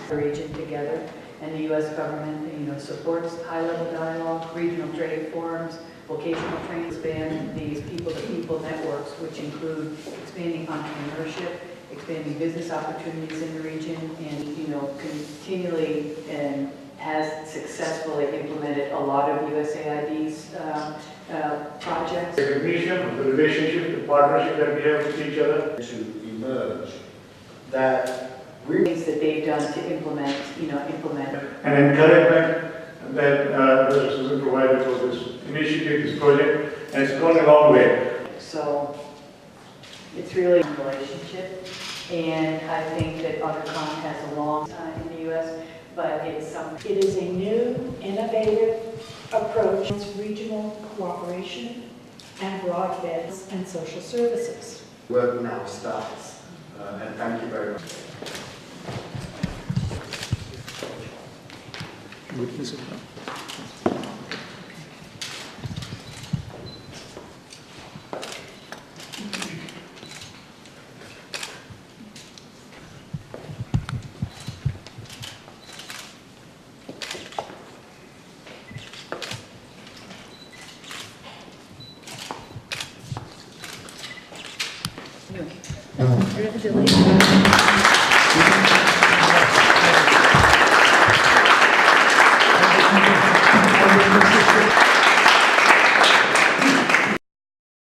the region together. And the U.S. government, supports high-level dialogue, regional trade forums, vocational training, expand these people-to-people networks, which include expanding entrepreneurship, expanding business opportunities in the region, and continually and has successfully implemented a lot of USAID's projects. Recognition of the relationship, the partnership that we have with each other. To emerge that Things that they've done to implement. And encouragement that Susan provided for this initiative, this project, and it's gone a long way. So it's really a relationship, and I think that Occoquan has a long time in the U.S., but it is a new, innovative approach to regional cooperation and broadband and social services. work now starts. And thank you very much. Congratulations.